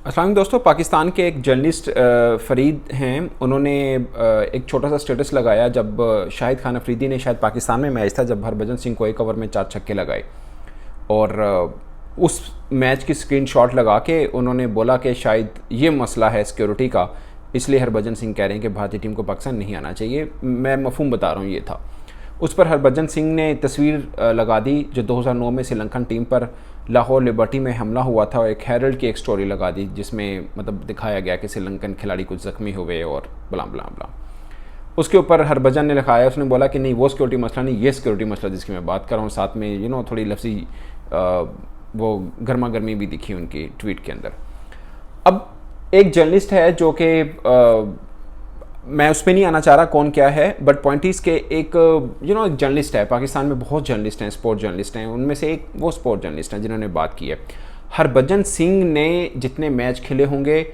अस्सलाम वालेकुम दोस्तों। पाकिस्तान के एक जर्नलिस्ट फ़रीद हैं, उन्होंने एक छोटा सा स्टेटस लगाया जब शाहिद खान अफरीदी ने शायद पाकिस्तान में मैच था, जब हरभजन सिंह को एक ओवर में 4 छक्के लगाए और उस मैच की स्क्रीनशॉट लगा के उन्होंने बोला कि शायद ये मसला है सिक्योरिटी का, इसलिए हरभजन सिंह कह रहे हैं कि भारतीय टीम को पाकिस्तान नहीं आना चाहिए। मैं मफहूम बता रहा हूँ, ये था। उस पर हरभजन सिंह ने तस्वीर लगा दी जो 2009 में श्रीलंकन टीम पर लाहौर लिबर्टी में हमला हुआ था, और एक हेरल्ड की एक स्टोरी लगा दी जिसमें मतलब दिखाया गया कि श्रीलंकन खिलाड़ी कुछ ज़ख्मी हुए और बला बला बला। उसके ऊपर हरभजन ने लिखाया, उसने बोला कि नहीं वो सिक्योरिटी मसला नहीं, ये सिक्योरिटी मसला जिसकी मैं बात कर रहा हूँ। साथ में थोड़ी लफ्ज़ी वो गर्मा गर्मी भी दिखी उनकी ट्वीट के अंदर। अब एक जर्नलिस्ट है जो कि मैं उस पर नहीं आना चाह रहा कौन क्या है, बट पॉइंट इज़ के एक एक जर्नलिस्ट है। पाकिस्तान में बहुत जर्नलिस्ट हैं, स्पोर्ट जर्नलिस्ट हैं, उनमें से एक वो स्पोर्ट जर्नलिस्ट हैं जिन्होंने बात की है। हरभजन सिंह ने जितने मैच खेले होंगे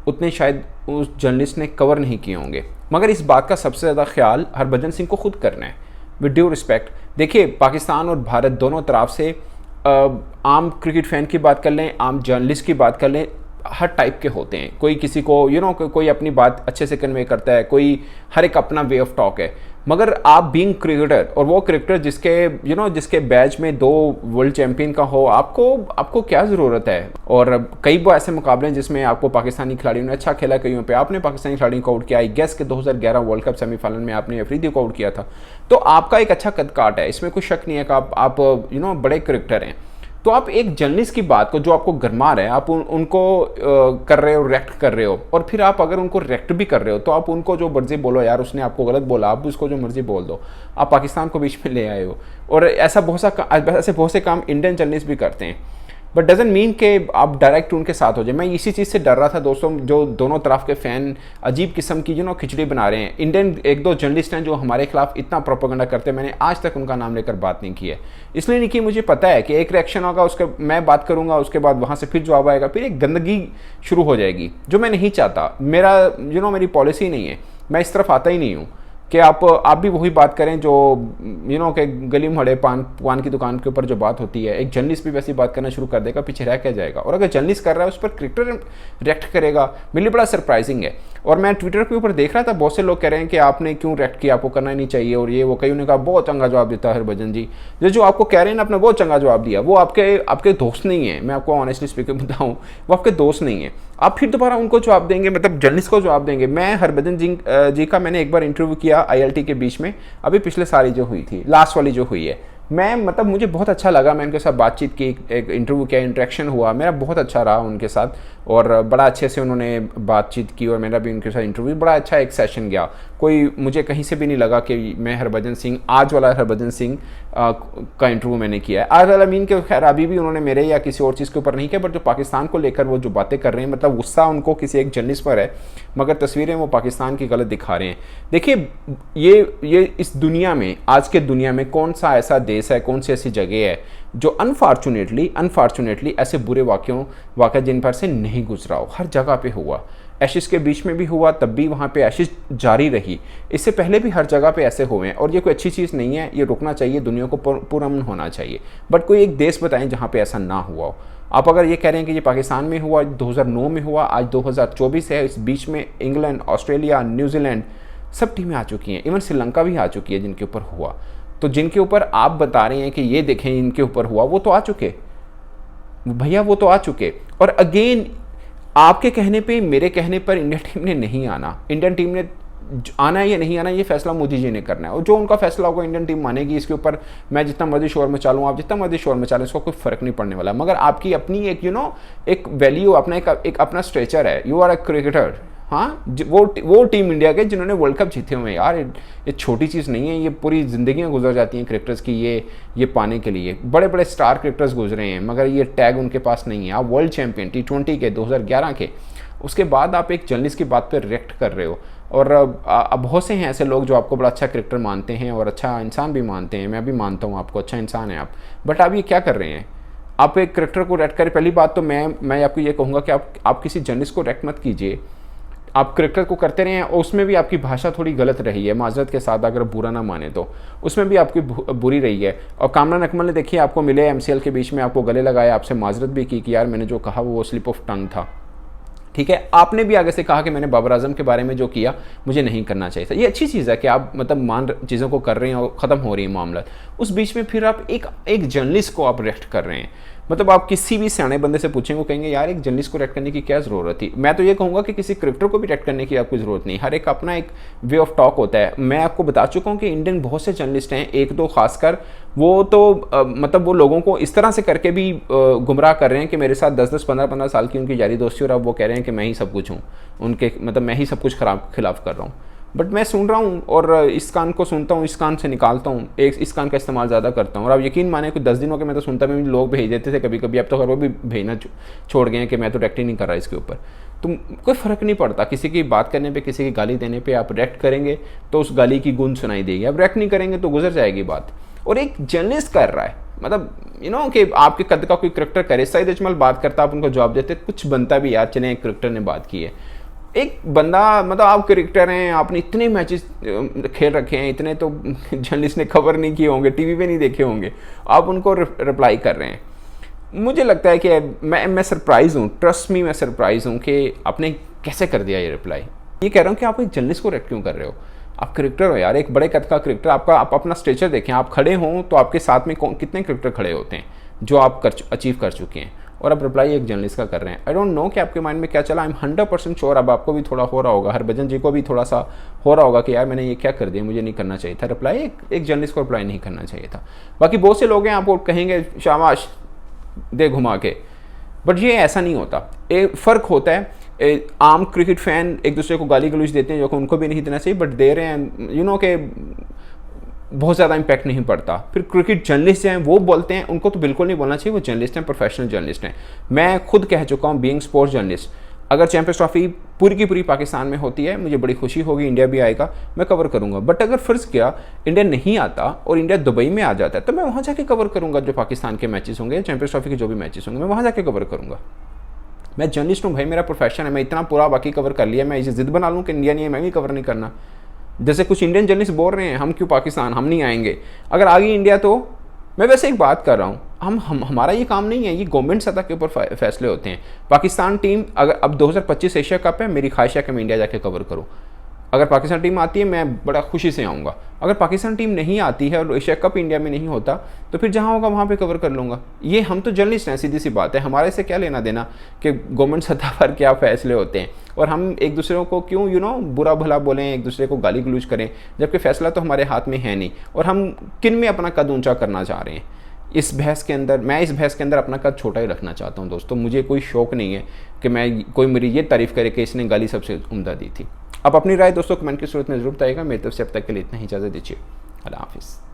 उतने शायद उस जर्नलिस्ट ने कवर नहीं किए होंगे, मगर इस बात का सबसे ज़्यादा ख्याल हरभजन सिंह को खुद करना है। विद ड्यू रिस्पेक्ट, देखिए पाकिस्तान और भारत दोनों तरफ से आम क्रिकेट फ़ैन की बात कर लें, आम जर्नलिस्ट की बात कर लें, हर टाइप के होते हैं। कोई किसी को कोई अपनी बात अच्छे से कन्वे करता है, कोई हर एक अपना वे ऑफ टॉक है। मगर आप बीइंग क्रिकेटर, और वो क्रिकेटर जिसके बैच में 2 वर्ल्ड चैंपियन का हो, आपको क्या ज़रूरत है। और कई बार ऐसे मुकाबले हैं जिसमें आपको पाकिस्तानी खिलाड़ियों ने अच्छा खेला, कईयों पे आपने पाकिस्तानी खिलाड़ियों को आउट किया। आई गेस के 2011 वर्ल्ड कप सेमीफाइनल में आपने अफरीदी को आउट किया था। तो आपका एक अच्छा कद काट है, इसमें कोई शक नहीं है कि आप बड़े क्रिकेटर हैं। तो आप एक जर्नलिस्ट की बात को जो आपको गरमा रहे हैं, आप उनको कर रहे हो, रिएक्ट कर रहे हो, और फिर आप अगर उनको रिएक्ट भी कर रहे हो तो आप उनको जो मर्जी बोलो, यार उसने आपको गलत बोला, आप उसको जो मर्जी बोल दो। आप पाकिस्तान को बीच में ले आए हो, और ऐसे बहुत से काम इंडियन जर्नलिस्ट भी करते हैं। बट डजेंट मीन कि आप डायरेक्ट उनके साथ हो जाए। मैं इसी चीज़ से डर रहा था दोस्तों, जो दोनों तरफ के फ़ैन अजीब किस्म की खिचड़ी बना रहे हैं। इंडियन 1-2 जर्नलिस्ट हैं जो हमारे खिलाफ इतना प्रोपेगेंडा करते हैं, मैंने आज तक उनका नाम लेकर बात नहीं की है। इसलिए नहीं कि मुझे पता है कि एक रिएक्शन होगा, उसके मैं बात करूँगा, उसके बाद वहाँ से फिर जवाब आएगा, फिर एक गंदगी शुरू हो जाएगी जो मैं नहीं चाहता। मेरी पॉलिसी नहीं है, मैं इस तरफ आता ही नहीं हूँ कि आप भी वही बात करें जो कि गली मोहल्ले पान की दुकान के ऊपर जो बात होती है। एक जर्नलिस्ट भी वैसी बात करना शुरू कर देगा, पीछे रह के जाएगा। और अगर जर्नलिस्ट कर रहा है उस पर क्रिकेटर रिएक्ट करेगा, मेरे लिए बड़ा सरप्राइजिंग है। और मैं ट्विटर के ऊपर देख रहा था, बहुत से लोग कह रहे हैं कि आपने क्यों रिएक्ट किया, आपको करना ही नहीं चाहिए, और ये वो। कई ने कहा बहुत चंगा जवाब देता है हरभजन जी, जो आपको कह रहे हैं ना अपना बहुत चंगा जवाब दिया, वो आपके दोस्त नहीं है। मैं आपको ऑनेस्टली स्पीकिंग बताऊँ, वो आपके दोस्त नहीं है। आप फिर दोबारा उनको जवाब देंगे, मतलब जर्नलिस्ट को जवाब देंगे। मैं हरभजन जी का मैंने एक बार इंटरव्यू किया ILT के बीच में, अभी पिछले साल जो हुई थी, लास्ट वाली जो हुई है। मुझे बहुत अच्छा लगा, मैं उनके साथ बातचीत की, एक इंटरव्यू किया, इंटरेक्शन हुआ, मेरा बहुत अच्छा रहा उनके साथ, और बड़ा अच्छे से उन्होंने बातचीत की, और मेरा भी उनके साथ इंटरव्यू बड़ा अच्छा एक सेशन गया। कोई मुझे कहीं से भी नहीं लगा कि मैं हरभजन सिंह, आज वाला हरभजन सिंह का इंटरव्यू मैंने किया है। आज वाला मीन के खैर अभी भी उन्होंने मेरे या किसी और चीज़ के ऊपर नहीं किया, बट जो पाकिस्तान को लेकर वो जो बातें कर रहे हैं, मतलब गुस्सा उनको किसी एक जर्नलिस्ट पर है, मगर तस्वीरें वो पाकिस्तान की गलत दिखा रहे हैं। देखिए ये इस दुनिया में, आज के दुनिया में कौन सा ऐसा देश है, कौन सी ऐसी जगह है जो अनफॉर्चुनेटली ऐसे बुरे वाक़या जिन पर से नहीं गुजरा हो। हर जगह पे हुआ, एशिज के बीच में भी हुआ, तब भी वहाँ पे एशिज जारी रही। इससे पहले भी हर जगह पे ऐसे हुए हैं, और ये कोई अच्छी चीज़ नहीं है, ये रुकना चाहिए, दुनिया को पुरअमन होना चाहिए। बट कोई एक देश बताएं जहाँ पे ऐसा ना हुआ हो। आप अगर ये कह रहे हैं कि ये पाकिस्तान में हुआ, 2009 में हुआ, आज 2024 है, इस बीच में इंग्लैंड, ऑस्ट्रेलिया, न्यूजीलैंड सब टीमें आ चुकी हैं, इवन श्रीलंका भी आ चुकी है जिनके ऊपर हुआ। तो जिनके ऊपर आप बता रहे हैं कि ये देखें इनके ऊपर हुआ, वो तो आ चुके भैया, वो तो आ चुके। और अगेन आपके कहने पे, मेरे कहने पर इंडियन टीम ने नहीं आना। इंडियन टीम ने आना है या नहीं आना, ये फैसला मोदी जी ने करना है, और जो उनका फैसला होगा इंडियन टीम मानेगी। इसके ऊपर मैं जितना मर्जी शोर में चालूँ, आप जितना मर्जी शोर में चालें, इसको कोई फर्क नहीं पड़ने वाला। मगर आपकी अपनी एक एक वैल्यू, अपना एक अपना स्ट्रेचर है। You are a cricketer. हाँ, वो टीम इंडिया के जिन्होंने वर्ल्ड कप जीते हुए हैं यार, ये छोटी चीज़ नहीं है, ये पूरी ज़िंदगियाँ गुजर जाती हैं क्रिकेटर्स की ये पाने के लिए। बड़े बड़े स्टार क्रिकेटर्स गुजरे हैं, मगर ये टैग उनके पास नहीं है। आप वर्ल्ड चैंपियन T20 के 2011 के, उसके बाद आप एक जर्नलिस्ट की बात पर रिएक्ट कर रहे हो। और अब बहुत से हैं ऐसे लोग जो आपको बड़ा अच्छा क्रिकेटर मानते हैं और अच्छा इंसान भी मानते हैं। मैं भी मानता हूँ आपको अच्छा इंसान है आप, बट आप ये क्या कर रहे हैं? आप एक क्रिकेटर को रिएक्ट करें। पहली बात तो मैं आपको ये कहूँगा कि आप किसी जर्नलिस्ट को रिएक्ट मत कीजिए। आप क्रिकेटर को करते रहे हैं, और उसमें भी आपकी भाषा थोड़ी गलत रही है, माजरत के साथ, अगर बुरा ना माने तो उसमें भी आपकी बुरी रही है। और कामरान अकमल ने देखिए आपको मिले MCL के बीच में, आपको गले लगाया, आपसे माजरत भी की कि यार मैंने जो कहा वो स्लिप ऑफ टंग था। ठीक है, आपने भी आगे से कहा कि मैंने बाबर आजम के बारे में जो किया मुझे नहीं करना चाहिए था। ये अच्छी चीज़ है कि आप मतलब चीज़ों को कर रहे हैं और ख़त्म हो रही है मामला। उस बीच में फिर आप एक जर्नलिस्ट को आप रिएक्ट कर रहे हैं। मतलब आप किसी भी सियाने बंदे से पूछेंगे, कहेंगे यार एक जर्नलिस्ट को रिएक्ट करने की क्या ज़रूरत थी। मैं तो ये कहूँगा कि किसी क्रिकेटर को भी रिएक्ट करने की आपको ज़रूरत नहीं। हर एक अपना एक वे ऑफ टॉक होता है। मैं आपको बता चुका हूँ कि इंडियन बहुत से जर्नलिस्ट हैं, एक दो खासकर, वो तो मतलब वो लोगों को इस तरह से करके भी गुमराह कर रहे हैं कि मेरे साथ 10-10, 15-15 साल की उनकी यारी दोस्ती, और अब वो कह रहे हैं कि मैं ही सब कुछ हूँ उनके, मतलब मैं ही सब कुछ खिलाफ कर रहा हूँ। बट मैं सुन रहा हूँ और इस कान को सुनता हूँ, इस कान से निकालता हूँ, एक इस कान का इस्तेमाल ज़्यादा करता हूँ। और आप यकीन माने कुछ 10 दिनों के मैं तो सुनता भी, लोग भेज देते थे कभी कभी, अब तो खैर वो भी भेजना छोड़ गए हैं कि मैं तो रिएक्ट ही नहीं कर रहा इसके ऊपर। तो कोई फ़र्क नहीं पड़ता, किसी की बात करने पे, किसी की गाली देने पे आप रिएक्ट करेंगे तो उस गाली की गूंज सुनाई देगी, आप रिएक्ट नहीं करेंगे तो गुजर जाएगी बात। और एक जर्नलिस्ट कर रहा है, मतलब कि आपके कद का कोई क्रिकेटर करे, सईद अजमल बात करता, आप उनको जवाब देते, कुछ बनता भी यार, चले एक क्रिकेटर ने बात की है। एक बंदा, मतलब आप क्रिकेटर हैं, आपने इतने मैचेस खेल रखे हैं, इतने तो जर्नलिस्ट ने कवर नहीं किए होंगे, टीवी पे नहीं देखे होंगे, आप उनको रिप्लाई कर रहे हैं। मुझे लगता है कि मैं सरप्राइज़ हूँ, ट्रस्ट मी, मैं सरप्राइज़ हूँ कि आपने कैसे कर दिया ये रिप्लाई। ये कह रहा हूँ कि आप एक जर्नलिस्ट को रिएक्ट क्यों कर रहे हो? आप क्रिकेटर हो यार, एक बड़े कद का क्रिकेटर, आप अपना स्टेचर देखें, आप खड़े हों तो आपके साथ में कितने क्रिकेटर खड़े होते हैं जो आप अचीव कर चुके हैं, और आप रिप्लाई एक जर्नलिस्ट का कर रहे हैं। आई डोंट नो कि आपके माइंड में क्या चला। आई एम 100% श्योर, अब आपको भी थोड़ा हो रहा होगा, हरभजन जी को भी थोड़ा सा हो रहा होगा कि यार मैंने ये क्या कर दिया, मुझे नहीं करना चाहिए था रिप्लाई, एक जर्नलिस्ट को रिप्लाई नहीं करना चाहिए था। बाकी बहुत से लोग हैं आपको कहेंगे शाबाश दे घुमा के, बट ये ऐसा नहीं होता। एक फ़र्क होता है, आम क्रिकेट फैन एक दूसरे को गाली गलौज देते हैं जो कि उनको भी नहीं देना चाहिए, बट दे रहे हैं, के बहुत ज़्यादा इम्पैक्ट नहीं पड़ता। फिर क्रिकेट जर्नलिस्ट हैं, वो बोलते हैं, उनको तो बिल्कुल नहीं बोलना चाहिए, वो जर्नलिस्ट हैं, प्रोफेशनल जर्नलिस्ट हैं। मैं खुद कह चुका हूँ, बीइंग स्पोर्ट्स जर्नलिस्ट, अगर चैंपियंस ट्रॉफी पूरी की पूरी पाकिस्तान में होती है, मुझे बड़ी खुशी होगी, इंडिया भी आएगा, मैं कवर करूँगा। बट अगर फ़र्ज़ किया इंडिया नहीं आता और इंडिया दुबई में आ जाता है, तो मैं वहाँ जाके कवर करूँगा। जो पाकिस्तान के मैचेस होंगे, चैंपियंस ट्रॉफी के जो भी मैचेस होंगे, मैं वहाँ जाके कवर करूँगा। मैं जर्नलिस्ट हूँ भाई, मेरा प्रोफेशन है, मैं इतना पूरा बाकी कवर कर लिया, मैं इसे ज़िद बना लूँ कि इंडिया नहीं है मैं भी कवर नहीं करना। जैसे कुछ इंडियन जर्नलिस्ट बोल रहे हैं हम क्यों पाकिस्तान, हम नहीं आएंगे, अगर आ गई इंडिया तो। मैं वैसे एक बात कर रहा हूँ, हमारा ये काम नहीं है, ये गवर्नमेंट सतह के ऊपर फैसले होते हैं। पाकिस्तान टीम अगर अब 2025 एशिया कप है, मेरी ख्वाहिश है कि मैं इंडिया जाके कवर करूँ। अगर पाकिस्तान टीम आती है मैं बड़ा खुशी से आऊँगा। अगर पाकिस्तान टीम नहीं आती है और एशिया कप इंडिया में नहीं होता, तो फिर जहाँ होगा वहाँ पे कवर कर लूँगा। ये हम तो जर्नलिस्ट हैं, सीधी सी बात है, हमारे से क्या लेना देना कि गवर्नमेंट सतह पर क्या फ़ैसले होते हैं, और हम एक दूसरे को क्यों बुरा भला बोलें, एक दूसरे को गाली गलौज करें, जबकि फ़ैसला तो हमारे हाथ में है नहीं। और हम किन में अपना कद ऊँचा करना चाह रहे हैं इस बहस के अंदर। मैं इस बहस के अंदर अपना कद छोटा ही रखना चाहता हूँ दोस्तों। मुझे कोई शौक़ नहीं है कि मैं कोई मेरी ये तारीफ़ करे कि इसने गाली सबसे उम्दा दी थी। आप अपनी राय दोस्तों कमेंट की सूरत में ज़रूर बताइएगा। मेरी तरफ से अब तक के लिए इतना ही, इजाज़त दीजिए, अल्लाह हाफ़िज़।